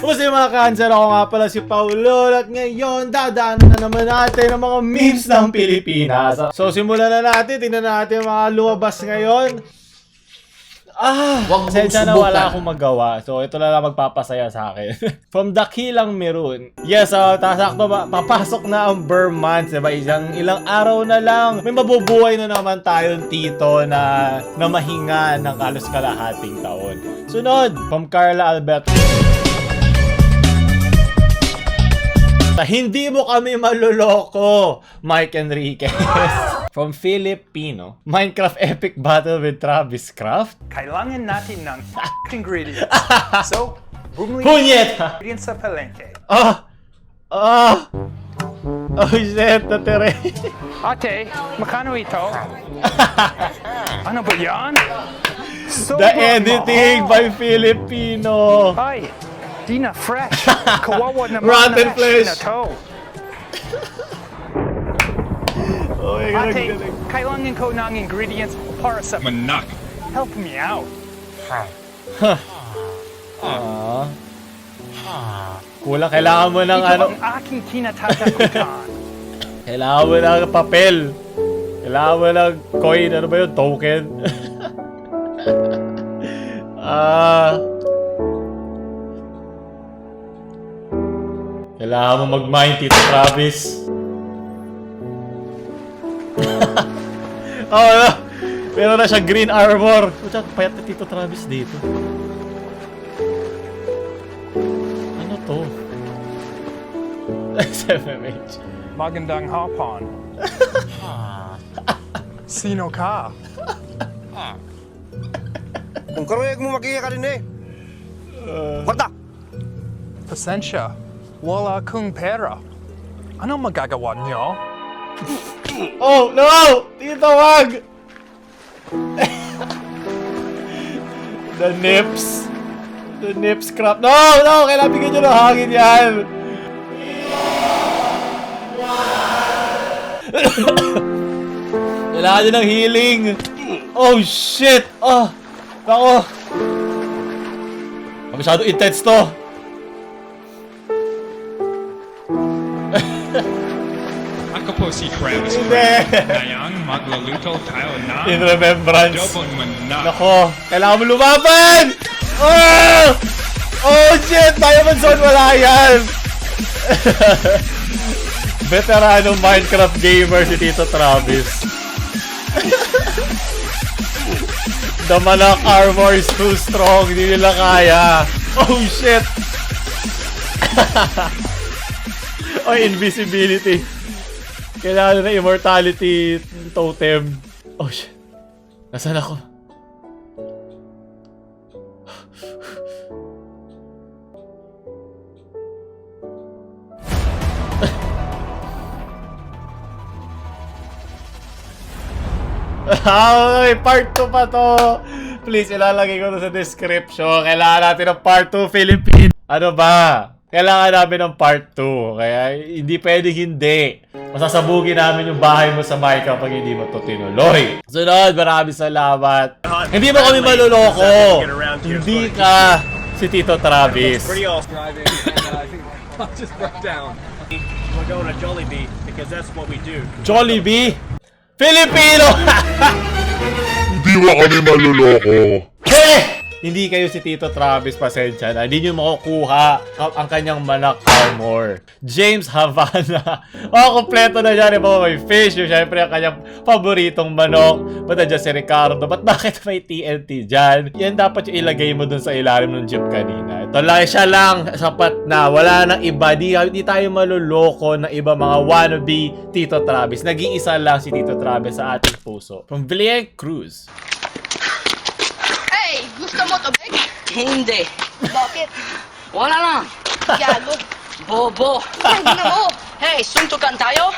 Kumusta yung mga cancer? Ako nga pala si Paulo at ngayon dadaanan na naman natin ang mga memes ng Pilipinas. So simulan na natin, tingnan natin yung mga lumabas ngayon. Pasensya na wala akong magawa. So ito na lang magpapasaya sa akin. From Dakilang Meron. Yes, tasakto ba? Papasok na ang Burr months, diba? Ilang araw na lang. May mabubuhay na naman tayong tito na mahinga ng halos kalahating taon. Sunod, from Carla Alberto. Hindi mo kami maluloko, Mike Enriquez. From Filipino, Minecraft epic battle with Travis Craft. Kailangan natin ng ingredients. So, bumili Punyet! ingredients sa palengke. Oh shit, natere. Ate, makano ito? Ano ba yan? The editing by Filipino. Ay, di na fresh. Kawawa naman Rotten na flesh. na to. Oh my God, Ate, ang galing. kailangan ko ng ingredients para sa Manak. Help me out. Kulang, kailangan mo ng Ito ano. ang aking kinatatakutan. Kailangan mo ng papel. Kailangan mo ng coin. Ano ba yun? Token? Kailangan mo mag-mine, Tito Travis. Oh, meron na siya green armor. Puta, payat na Tito Travis dito. Ano to? SMMH. Magandang hapon. Sino ka? Kung karuyag mo magiya ka rin eh. Kwarta! Pasensya, wala akong pera. Ano magagawa niyo? Oh, no! Tito, wag! The nips. The nips crap. No! No! Kailangan bigyan nyo ng hangin yan! Kailangan nyo ng healing! Oh, shit! Oh! Ako! Masyado intense to! Ako po si Travis Hindi. Frank. Ngayong magluluto tayo In ng remembrance. Dobon Manak. Nako, kailangan mo lumaban! Oh! Oh shit! Diamond Sword, wala yan! Veteranong Minecraft gamer si Tito Travis. The Manak armor is too strong, hindi nila kaya. Oh shit! Oh, invisibility. Kailangan na immortality totem. Oh shit. Nasaan ako? Ay, part 2 pa to. Please, ilalagay ko to sa description. Kailangan natin ng part 2, Philippines. Ano ba? Kailangan namin ng part 2. Kaya hindi pwedeng hindi. Masasabugin namin yung bahay mo sa Minecraft pag hindi mo to tinuloy. Sunod, maraming salamat. Hindi mo kami maluloko. Hindi ka si Tito Travis. Pretty awesome driving, and I think I just broke down. We're going to Jollibee because that's what we do. Jollibee? Filipino! Hindi mo kami maluloko. Hindi kayo si Tito Travis, pasensya na. Hindi nyo makukuha ang kanyang Manak armor. James Havana. Kompleto na dyan. May fish. Yung syempre ang kanyang paboritong manok. Ba't na dyan si Ricardo? Ba't bakit may TNT dyan? Yan dapat yung ilagay mo dun sa ilalim ng jeep kanina. Ito lang, siya lang. Sapat na. Wala nang iba. Di tayo maluloko ng iba mga wannabe Tito Travis. Nag-iisa lang si Tito Travis sa ating puso. From Villian Cruz. Hey, gusto mo tubig? Hindi. Bakit? Wala lang. Gago. Bobo. Ang gina mo. Hey, suntukan tayo?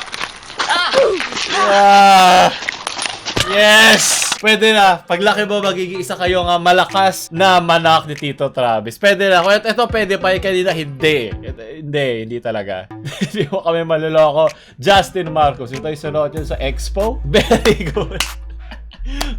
Yes! Pwede na. Paglaki mo, magiging isa kayo nga malakas na manak ni Tito Travis. Pwede na. Ito pwede pa. Kanina, hindi. Hindi talaga. Hindi mo kami maluloko. Justin Marcos. Ito yung sunod yun sa Expo. Very good.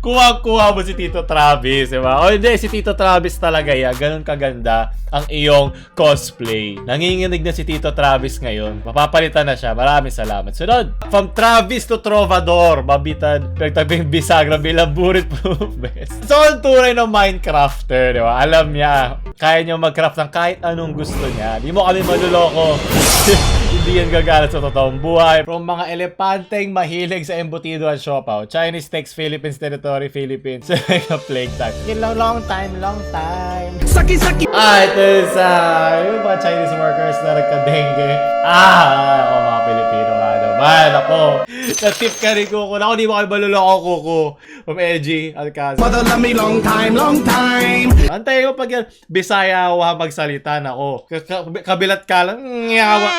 Kuha mo si Tito Travis, diba? O hindi, si Tito Travis talaga yan. Ganun kaganda ang iyong cosplay. Nanginginig na si Tito Travis ngayon. Mapapalitan na siya. Maraming salamat. Sunod, from Travis to Trovador. Mabitan, pagtabing bisagra bilang bulletproof vest. So, ang tunay ng Minecrafter, diba? Alam niya, kaya niya mag-craft ng kahit anong gusto niya. Di mo kami maluloko. Hindi yan gagalat sa totoong buhay. From mga elepanteng mahilig sa embutido at siopaw, Chinese takes Philippines territory, Philippines. Plague time. Long time. Saki-saki! Ito sa yung mga Chinese workers na nagka-dengue. Ako mga Pilipino nga naman. Ako, na-tip ka rin Kuko. Ako, di mo kayo maluloko Kuko. From LG, Alcazar. long time. Antay ko pag yan, Bisaya ako magsalita na ako. Kabilat ka lang, nyawa.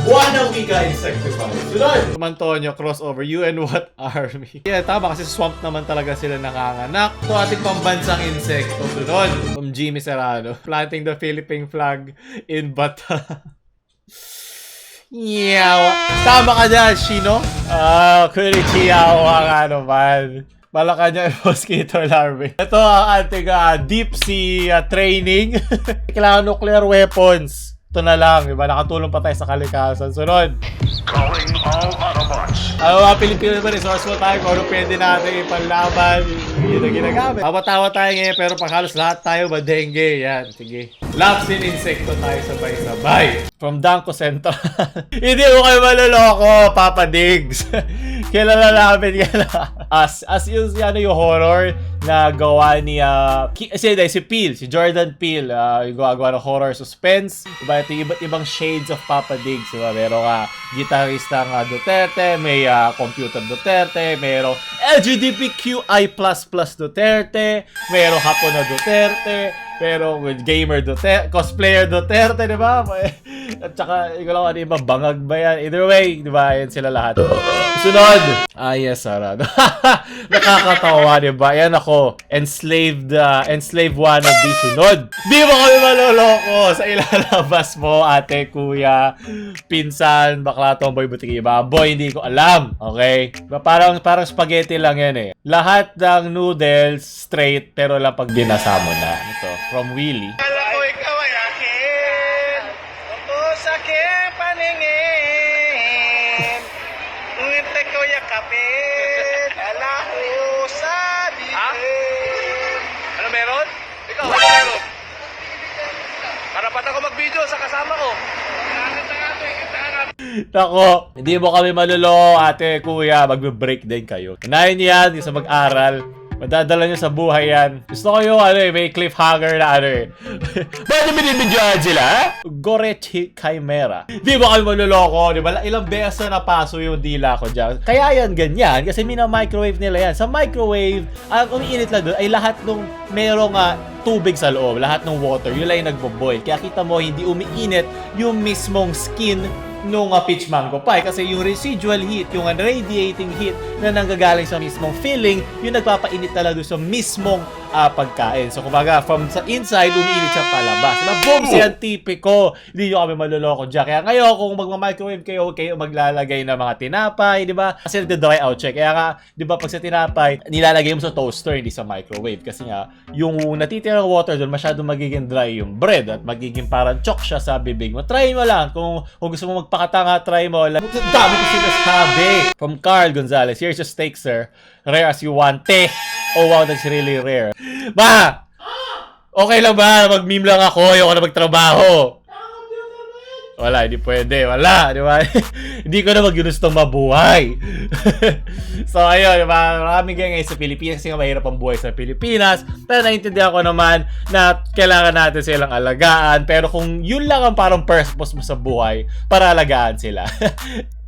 One week insectified. Sunod! Mantonio, crossover, you and what army? Yeah, tama kasi swamp naman talaga sila nakanganak. Ito ating pambansang insekto. Sunod! From Jimmy Serrano, planting the Philippine flag in Bata. Yawa. Tama ka dyan, Shino? Kurichiyawa nga naman. Malacanang mosquito larvae. Ito ang ating deep sea training. Kailangan nuclear weapons. Ito na lang, diba? Nakatulong pa tayo sa kalikasan. Sunod. Calling all Autobots. Mga Pilipino naman, resourceful tayo kung ano pwede natin ipanlaban. Yun ang ginagamit. Mapatawa tayo ngayon, pero pag halos lahat tayo madengue. Yan, sige. Laps in insekto tayo sabay-sabay. From Danco Central. Hindi mo kayo maluloko, Papa Diggs. Kilala namin yan. As yung horror na gawa ni si Peele, si Jordan Peele, yung gawa ng horror suspense. Diba, ito yung iba't ibang shades of Papa Diggs. Diba? Meron ka gitarista ng Duterte, may computer Duterte, meron LGBTQI++ Duterte, meron Hapon na Duterte, pero with gamer Duterte, cosplayer Duterte, di ba? At saka, ikaw lang ano iba, bangag ba yan? Either way, di ba? Yan sila lahat. Sunod! Yes, Sarah. Nakakatawa, di ba? Yan ako. Enslaved wannabe. Sunod! Di mo kami maloloko sa ilalabas mo, ate, kuya, pinsan, bakla, tomboy, butiki, baboy, hindi ko alam. Okay? Diba? Parang spaghetti lang yan eh. Lahat ng noodles, straight, pero lang pag binasa mo na. Ito, from Willie. Alam ko ikaw ay akin. Tungkol sa aking paningin. Ngintay ko yakapin. Ala ko sa bibig. Ano meron? Ikaw, ano meron? Karapat ako mag-video sa kasama ko. Nako, hindi mo kami maluloko, ate, kuya, magbe-break din kayo. Unahin niyo yan, sa mag-aral. Madadala niyo sa buhay yan. Gusto ko yung may cliffhanger na Ba't yung binibidyohan sila, Gorechi Chimera. Di ba kami maluloko, di ba? Ilang beses na napaso yung dila ko dyan. Kaya yan ganyan, kasi mina-microwave nila yan. Sa microwave, ang umiinit lang doon ay lahat nung merong tubig sa loob, lahat ng water, yun lang yung nagbo-boil. Kaya kita mo, hindi umiinit yung mismong skin nung peach mango pie kasi yung residual heat, yung radiating heat na nanggagaling sa mismong filling, yung nagpapainit talaga sa mismong pagkain. So kumbaga, from sa inside, umiinit siya palabas. Diba? Boom! Scientifico! Hindi nyo kami maluloko dyan. Kaya ngayon, kung magmamicrowave kayo, huwag kayo maglalagay ng mga tinapay, di ba? Kasi nagda-dry out check. Kaya nga, di ba, pag sa tinapay, nilalagay mo sa toaster, hindi sa microwave. Kasi nga, yung natitirang water doon, masyadong magiging dry yung bread at magiging parang chok siya sa bibig mo. Try mo lang. Kung gusto mo magpakatanga, try mo lang. Dami ko sinasabi! From Carl Gonzalez, here's your steak, sir. Rare as you want. Oh wow, that's really rare. Ba! Okay lang ba? Mag-meme lang ako. Ayoko na magtrabaho. Wala, hindi pwede. Wala, di ba? Hindi ko na mag-gustong mabuhay. So, ayun, di ba? Maraming ganyan ngayon sa Pilipinas kasi nga mahirap ang buhay sa Pilipinas. Pero naiintindihan ko naman na kailangan natin silang alagaan. Pero kung yun lang ang parang purpose mo sa buhay, para alagaan sila.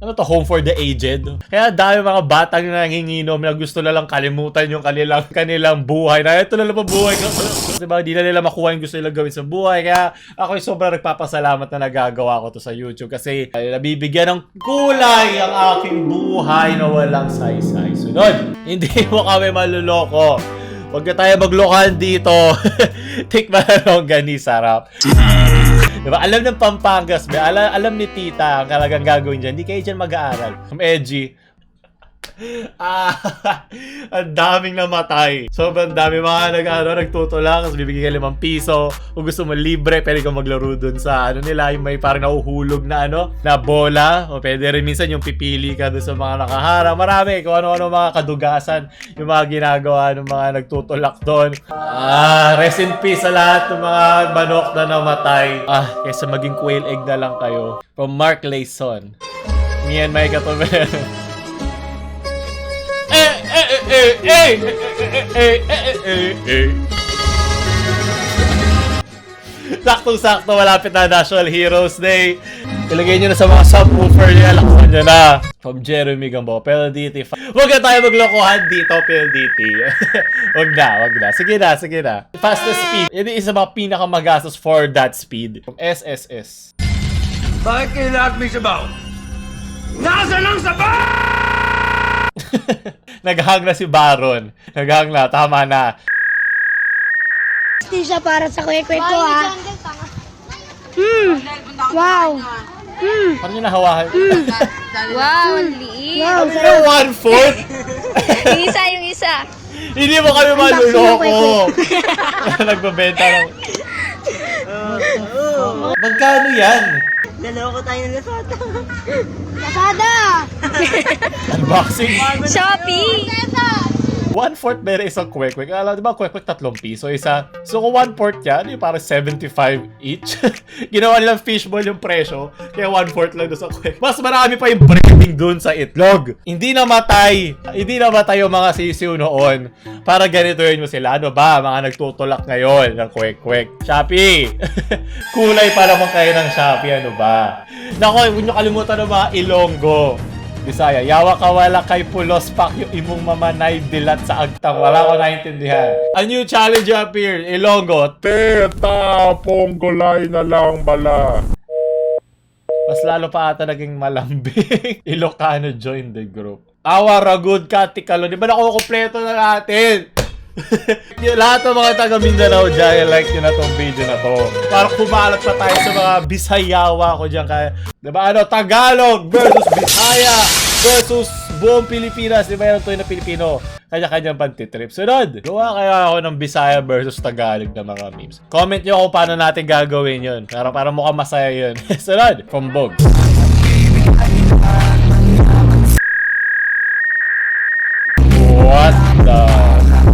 Ano to, home for the aged? Kaya dami mga batang nanginginom na gusto na lang kalimutan yung kanilang buhay. Na ito na lang buhay ko. Diba, di na nila makuha yung gusto nilang gawin sa buhay. Kaya ako yung sobrang nagpapasalamat na nagagawa ko to sa YouTube. Kasi nabibigyan ng kulay ang aking buhay na walang saysay. Sunod, hindi mo kami maluloko. Huwag na tayo maglokohan dito. Tikman na lang gani, sarap. Diba? Alam ng Pampangas, alam ni tita ang talagang gagawin dyan. Hindi kayo dyan mag-aaral. Edgy. Ang daming namatay. Sobrang dami mga nagtutulak, tapos bibigyan ka 5 piso. Kung gusto mo libre, pwede kang maglaro dun sa nila, yung may parang nahuhulog na na bola. O pwede rin minsan yung pipili ka dun sa mga nakaharap. Marami, kung ano-ano mga kadugasan, yung mga ginagawa ng mga nagtutulak doon. Rest in peace sa lahat ng mga manok na namatay. Kaysa maging quail egg na lang kayo. From Mark Layson. Me and my katuber. Saktong-sakto, malapit na National Heroes Day. Ilagay nyo na sa mga subwoofer nyo, laksan nyo na. From Jeremy Gambo, PLDT. Huwag na tayo maglokohan dito, PLDT. Wag na. Sige na. Fastest speed. Yan yung isa mga pinakamagastos for that speed. From SSS. Bakit kailangan may sabaw? Nasaan ang sabaw? Naghang na si Baron. Naghang na, tama na. Hindi siya para sa kwek-kwek ko, ha? Wow. Parang yung nahawahan. Wow, ang liit. Ano yung 1/4? Yung isa. Hindi mo kami maluloko. Nagbabenta ng... Magkano yan? Naloko tayo ng Lazada. Lazada! Unboxing. Shopee! 1/4 meron isang kwek-kwek. Alam, di ba kwek-kwek 3 piso isa? So kung 1/4 yan, yung parang 75 each. Ginawa nilang fishball yung presyo. Kaya 1/4 lang doon sa kwek. Mas marami pa yung breading doon sa itlog. Hindi namatay yung mga sisiw noon. Para ganito yun mo sila. Ano ba? Mga nagtutulak ngayon ng kwek-kwek. Shopee! Kulay pa naman kayo ng Shopee. Ano ba? Nako, huwag nyo kalimutan ng mga Ilonggo. Bisaya, yawa ka wala kay pulos pak yung imong mamanay dilat sa agtang. Wala ko naintindihan. A new challenge appeared. Ilonggo. Teta, ponggolay na lang bala. Mas lalo pa ata naging malambing. Ilocano join the group. Awa ragud ka tikalo. Di ba nakukumpleto na natin? Yung lahat ng mga taga Mindanao dyan, like nyo na tong video na to. Para kumalat pa tayo sa mga Bisayawa ko dyan. Kaya, diba Tagalog versus Bisaya versus buong Pilipinas. Diba yan ito na Pilipino? Kanya-kanyang pantitrip. Sunod, gawa kaya ako ng Bisaya versus Tagalog na mga memes. Comment nyo kung paano natin gagawin yun. Para mukhang masaya yun. Sunod, from Bog. What the...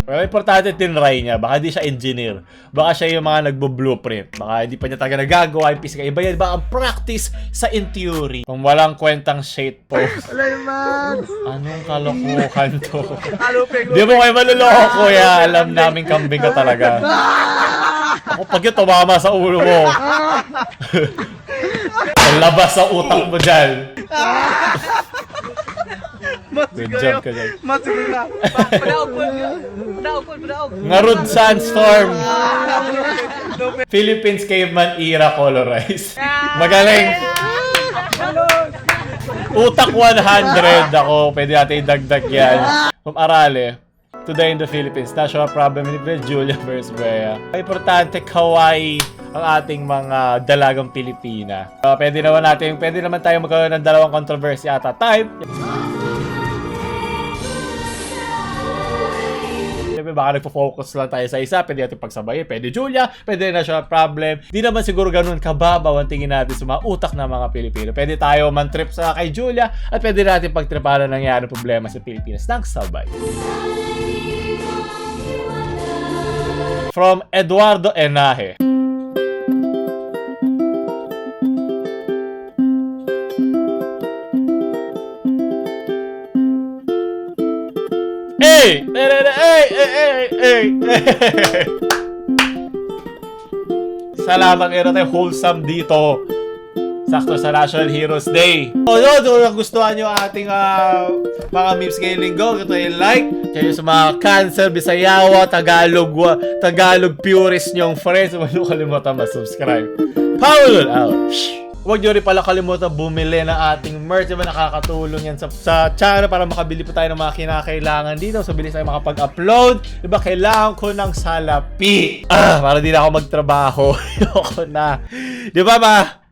Pero importante tinry niya. Baka di siya engineer. Baka siya yung mga nagbo-blueprint. Baka hindi pa niya talaga nagagawa yung physical. Iba yan ba ang practice sa in theory? Kung walang kwentang shade post. Anong kalokohan to? Di mo kayo maluloko, kuya. Alam namin kambing ka talaga. Ako pag yung tumama sa ulo mo. Labas sa utak mo dyan. Good job ka dyan. Ngarud Sandstorm. Philippines Caveman Era Colorize. Magaling. Utak 100 ako. Pwede natin idagdag yan. From Arale. Today in the Philippines. National problem in Julia versus Bea. Importante kawaii ang ating mga dalagang Pilipina. Pwede naman tayo magkaroon ng dalawang controversy at a time. Baka nagpo-focus lang tayo sa isa, pwede natin pagsabayin, pwede Julia, pwede na siya problem. Di naman siguro ganun kababaw ang tingin natin sa mga utak ng mga Pilipino. Pwede tayo man-trip sa kay Julia at pwede natin pagtripahan na nangyari problema sa Pilipinas ng sabay. From Eduardo Enaje. Hey! Salamat, meron tayong wholesome dito. Sakto sa National Heroes Day. Kung gustuhan nyo ating mga memes ngayong linggo, ito yung like. Kaya sa mga Cancer, Bisayawa, Tagalog purist nyong friends, huwag nyo kalimutan mag-subscribe. Paul out! Huwag nyo rin pala kalimutan bumili ng ating merch. Diba nakakatulong yan sa channel para makabili po tayo ng mga kinakailangan dito. So bilis tayo makapag-upload. Diba kailangan ko ng salapi. Para di na ako magtrabaho. Ayoko na. Diba ba?